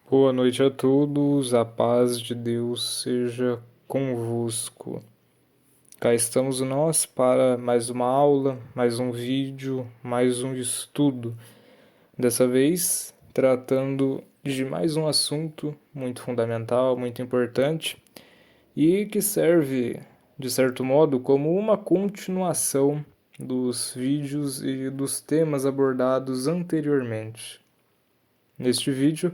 Boa noite a todos, a paz de Deus seja convosco. Cá estamos nós para mais uma aula, mais um vídeo, mais um estudo. Dessa vez, tratando de mais um assunto muito fundamental, muito importante e que serve, de certo modo, como uma continuação dos vídeos e dos temas abordados anteriormente. Neste vídeo,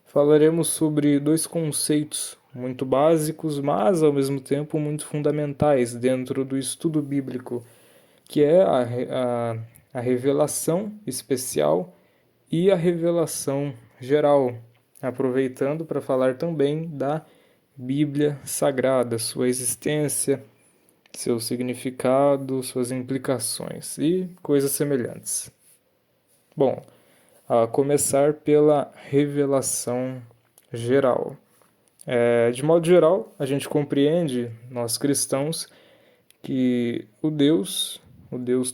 falaremos sobre dois conceitos muito básicos, mas ao mesmo tempo muito fundamentais dentro do estudo bíblico, que é a revelação especial e a revelação geral, aproveitando para falar também da Bíblia Sagrada, sua existência, seu significado, suas implicações e coisas semelhantes. Bom, a começar pela revelação geral. De modo geral, a gente compreende, nós cristãos, que o Deus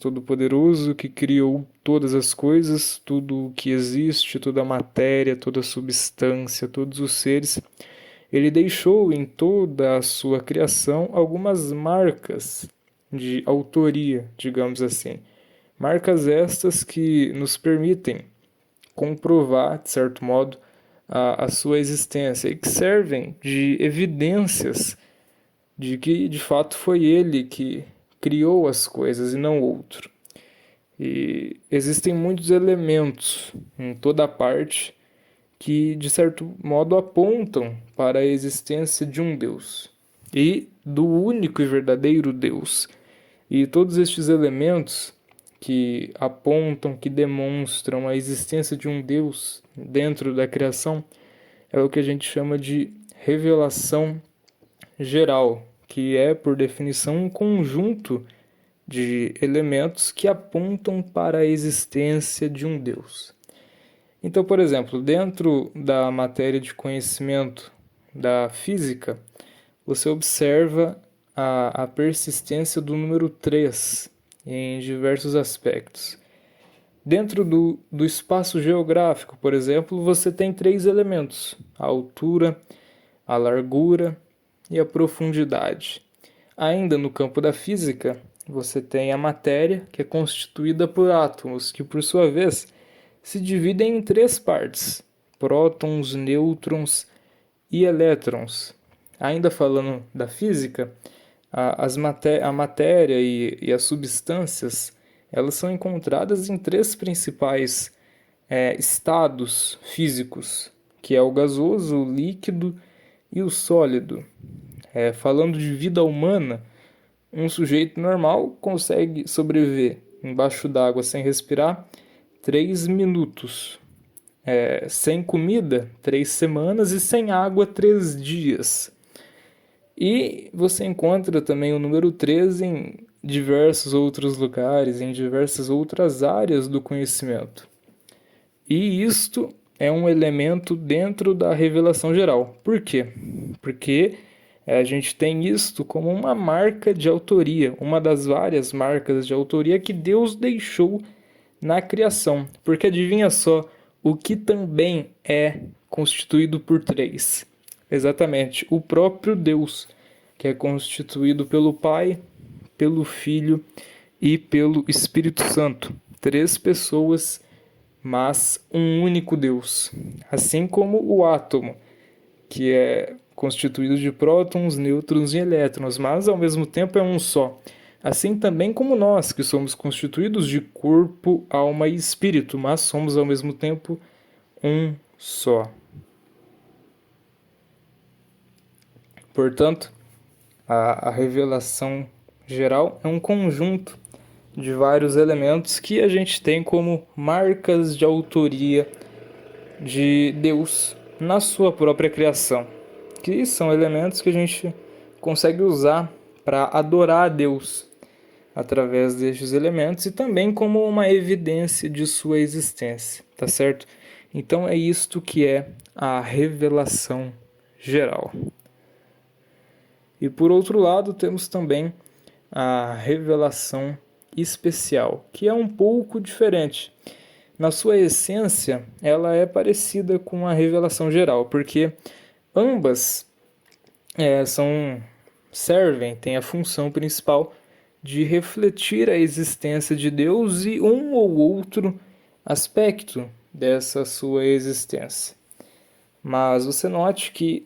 Todo-Poderoso, que criou todas as coisas, tudo o que existe, toda a matéria, toda a substância, todos os seres, ele deixou em toda a sua criação algumas marcas de autoria, digamos assim. Marcas estas que nos permitem comprovar, de certo modo, a sua existência e que servem de evidências de que de fato foi ele que criou as coisas e não outro. E existem muitos elementos em toda parte que de certo modo apontam para a existência de um Deus e do único e verdadeiro Deus. E todos estes elementos que apontam, que demonstram a existência de um Deus dentro da criação, é o que a gente chama de revelação geral, que é, por definição, um conjunto de elementos que apontam para a existência de um Deus. Então, por exemplo, dentro da matéria de conhecimento da física, você observa a persistência do número 3 em diversos aspectos. Dentro do espaço geográfico, por exemplo, você tem três elementos: a altura, a largura e a profundidade. Ainda no campo da física, você tem a matéria, que é constituída por átomos, que por sua vez se dividem em três partes: prótons, nêutrons e elétrons. Ainda falando da física, a matéria e as substâncias, elas são encontradas em três principais estados físicos, que é o gasoso, o líquido e o sólido. Falando de vida humana, um sujeito normal consegue sobreviver embaixo d'água sem respirar 3 minutos. Sem comida, 3 semanas e sem água, 3 dias. E você encontra também o número 3 em diversos outros lugares, em diversas outras áreas do conhecimento. E isto é um elemento dentro da revelação geral. Por quê? Porque a gente tem isto como uma marca de autoria, uma das várias marcas de autoria que Deus deixou na criação. Porque adivinha só, o que também é constituído por três? Exatamente, o próprio Deus, que é constituído pelo Pai, pelo Filho e pelo Espírito Santo. Três pessoas, mas um único Deus. Assim como o átomo, que é constituído de prótons, nêutrons e elétrons, mas ao mesmo tempo é um só. Assim também como nós, que somos constituídos de corpo, alma e espírito, mas somos ao mesmo tempo um só. Portanto, a revelação geral é um conjunto de vários elementos que a gente tem como marcas de autoria de Deus na sua própria criação, que são elementos que a gente consegue usar para adorar a Deus através destes elementos e também como uma evidência de sua existência, tá certo? Então é isto que é a revelação geral. E por outro lado, temos também a revelação especial, que é um pouco diferente. na sua essência, ela é parecida com a revelação geral, porque ambas têm a função principal de refletir a existência de Deus e um ou outro aspecto dessa sua existência. Mas você note que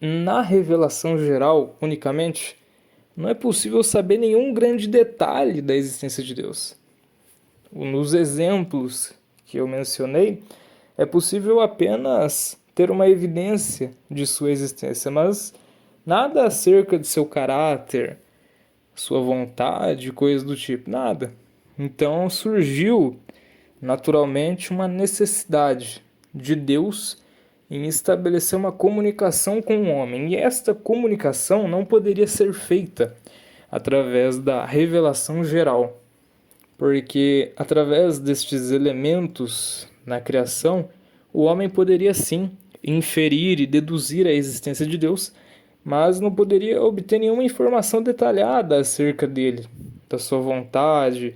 na revelação geral, unicamente, não é possível saber nenhum grande detalhe da existência de Deus. Nos exemplos que eu mencionei, é possível apenas ter uma evidência de sua existência, mas nada acerca de seu caráter, sua vontade, coisas do tipo, nada. Então surgiu naturalmente uma necessidade de Deus em estabelecer uma comunicação com o homem. E esta comunicação não poderia ser feita através da revelação geral, porque através destes elementos na criação, o homem poderia sim inferir e deduzir a existência de Deus, mas não poderia obter nenhuma informação detalhada acerca dele, da sua vontade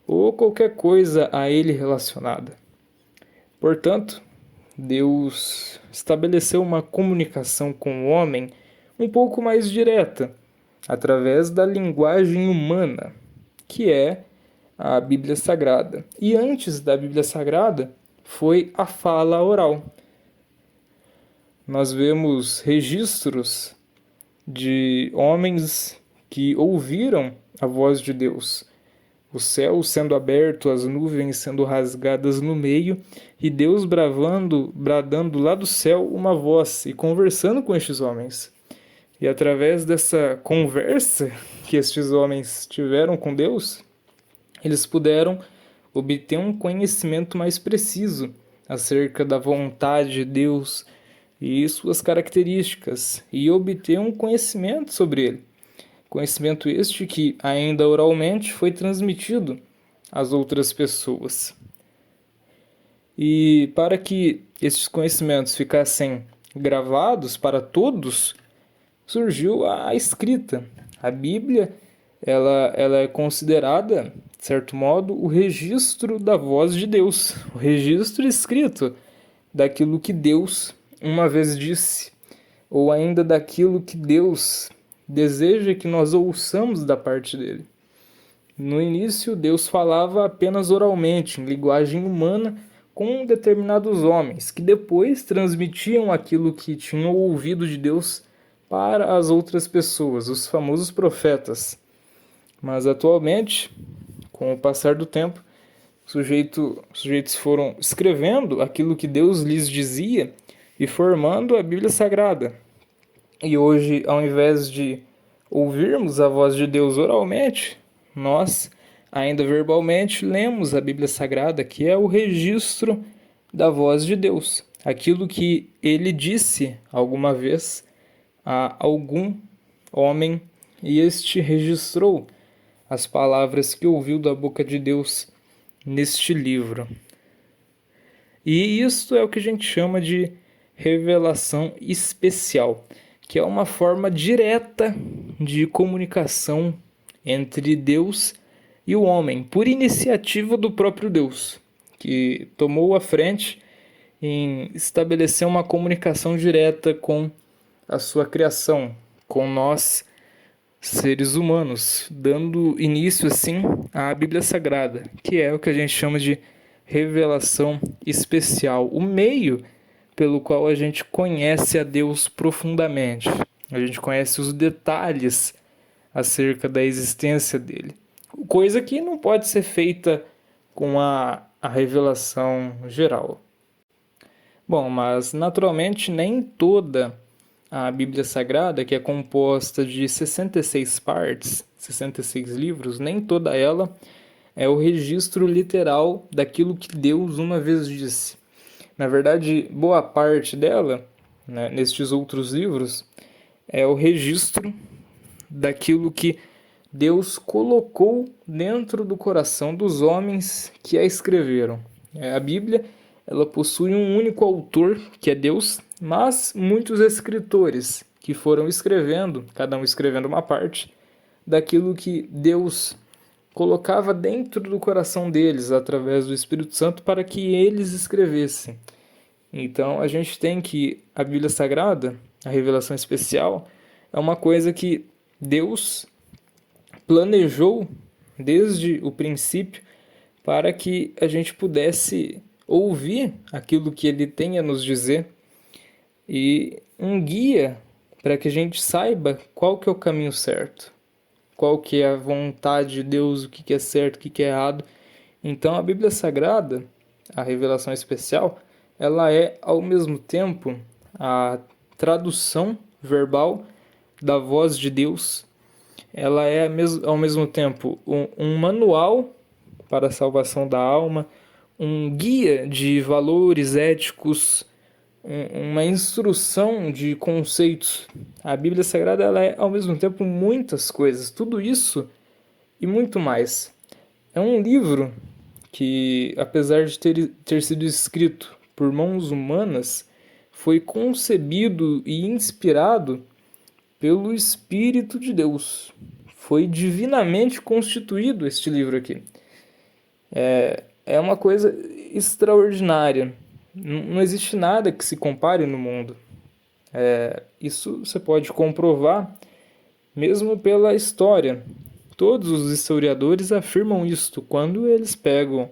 ou qualquer coisa a ele relacionada. Portanto, Deus estabeleceu uma comunicação com o homem um pouco mais direta, através da linguagem humana, que é a Bíblia Sagrada. E antes da Bíblia Sagrada foi a fala oral. Nós vemos registros de homens que ouviram a voz de Deus, o céu sendo aberto, as nuvens sendo rasgadas no meio, e Deus bradando lá do céu uma voz e conversando com estes homens. E através dessa conversa que estes homens tiveram com Deus, eles puderam obter um conhecimento mais preciso acerca da vontade de Deus e suas características, e obter um conhecimento sobre ele. Conhecimento este que, ainda oralmente, foi transmitido às outras pessoas. E para que estes conhecimentos ficassem gravados para todos, surgiu a escrita. A Bíblia ela é considerada, de certo modo, o registro da voz de Deus, o registro escrito daquilo que Deus uma vez disse, ou ainda daquilo que Deus deseja que nós ouçamos da parte dele. No início, Deus falava apenas oralmente, em linguagem humana, com determinados homens, que depois transmitiam aquilo que tinham ouvido de Deus para as outras pessoas, os famosos profetas. Mas atualmente, com o passar do tempo, os sujeitos foram escrevendo aquilo que Deus lhes dizia e formando a Bíblia Sagrada. E hoje, ao invés de ouvirmos a voz de Deus oralmente, nós, ainda verbalmente, lemos a Bíblia Sagrada, que é o registro da voz de Deus. Aquilo que ele disse alguma vez a algum homem, e este registrou as palavras que ouviu da boca de Deus neste livro. E isto é o que a gente chama de revelação especial, que é uma forma direta de comunicação entre Deus e o homem, por iniciativa do próprio Deus, que tomou a frente em estabelecer uma comunicação direta com a sua criação, com nós, seres humanos, dando início, assim, à Bíblia Sagrada, que é o que a gente chama de revelação especial, o meio pelo qual a gente conhece a Deus profundamente. A gente conhece os detalhes acerca da existência dele. Coisa que não pode ser feita com a revelação geral. Bom, mas naturalmente nem toda a Bíblia Sagrada, que é composta de 66 partes, 66 livros, nem toda ela é o registro literal daquilo que Deus uma vez disse. Na verdade, boa parte dela, né, nestes outros livros, é o registro daquilo que Deus colocou dentro do coração dos homens que a escreveram. A Bíblia, ela possui um único autor, que é Deus, mas muitos escritores que foram escrevendo, cada um escrevendo uma parte, daquilo que Deus colocava dentro do coração deles, através do Espírito Santo, para que eles escrevessem. Então a gente tem que a Bíblia Sagrada, a revelação especial, é uma coisa que Deus planejou desde o princípio para que a gente pudesse ouvir aquilo que ele tem a nos dizer e um guia para que a gente saiba qual que é o caminho certo, qual que é a vontade de Deus, o que é certo, o que é errado. Então a Bíblia Sagrada, a revelação especial, ela é ao mesmo tempo a tradução verbal da voz de Deus. Ela é ao mesmo tempo um manual para a salvação da alma, um guia de valores éticos, uma instrução de conceitos. A Bíblia Sagrada ela é ao mesmo tempo muitas coisas, tudo isso e muito mais. É um livro que, apesar de ter sido escrito por mãos humanas, foi concebido e inspirado pelo Espírito de Deus. Foi divinamente constituído este livro aqui. É uma coisa extraordinária. Não existe nada que se compare no mundo. Isso você pode comprovar mesmo pela história. Todos os historiadores afirmam isto quando eles pegam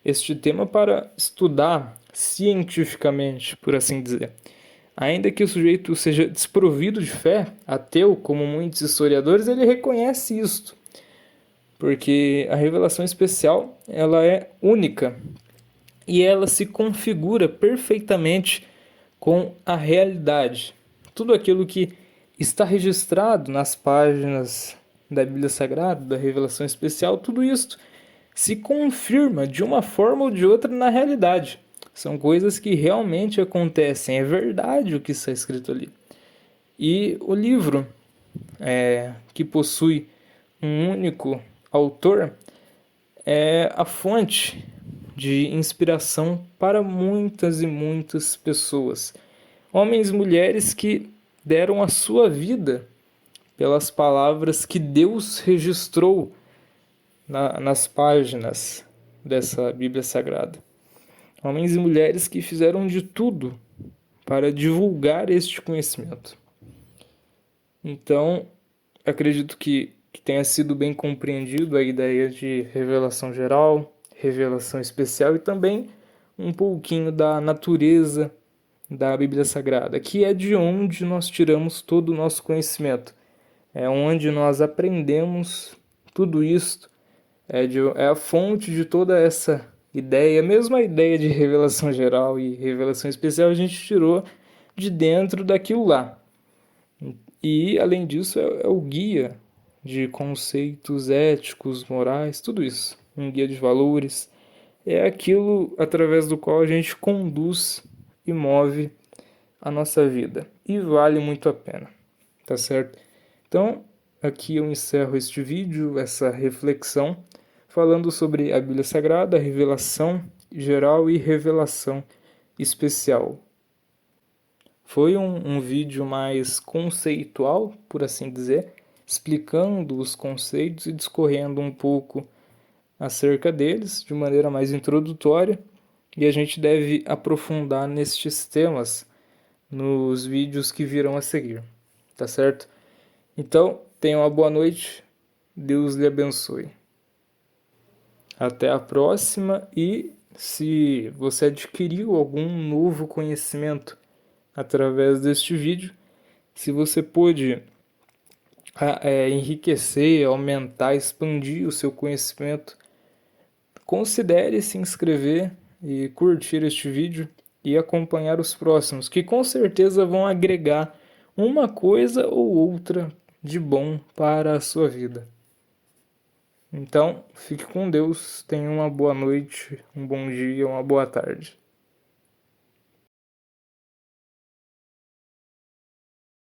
este tema para estudar cientificamente, por assim dizer. Ainda que o sujeito seja desprovido de fé, ateu, como muitos historiadores, ele reconhece isto. Porque a revelação especial, ela é única e ela se configura perfeitamente com a realidade. Tudo aquilo que está registrado nas páginas da Bíblia Sagrada, da revelação especial, tudo isso se confirma de uma forma ou de outra na realidade. São coisas que realmente acontecem, é verdade o que está escrito ali. E o livro, que possui um único autor, é a fonte de inspiração para muitas e muitas pessoas. Homens e mulheres que deram a sua vida pelas palavras que Deus registrou nas páginas dessa Bíblia Sagrada. Homens e mulheres que fizeram de tudo para divulgar este conhecimento. Então, acredito que tenha sido bem compreendido a ideia de revelação geral, revelação especial e também um pouquinho da natureza da Bíblia Sagrada, que é de onde nós tiramos todo o nosso conhecimento. É onde nós aprendemos tudo isto, é a fonte de toda essa ideia, mesmo a ideia de revelação geral e revelação especial a gente tirou de dentro daquilo lá. E, além disso, é o guia de conceitos éticos, morais, tudo isso. Um guia de valores. É aquilo através do qual a gente conduz e move a nossa vida. E vale muito a pena, tá certo? Então, aqui eu encerro este vídeo, essa reflexão, falando sobre a Bíblia Sagrada, a revelação geral e revelação especial. Foi um vídeo mais conceitual, por assim dizer, explicando os conceitos e discorrendo um pouco acerca deles de maneira mais introdutória, e a gente deve aprofundar nestes temas nos vídeos que virão a seguir, tá certo? Então, tenha uma boa noite, Deus lhe abençoe. Até a próxima, e se você adquiriu algum novo conhecimento através deste vídeo, se você pôde enriquecer, aumentar, expandir o seu conhecimento, considere se inscrever e curtir este vídeo e acompanhar os próximos, que com certeza vão agregar uma coisa ou outra de bom para a sua vida. Então, fique com Deus, tenha uma boa noite, um bom dia, uma boa tarde.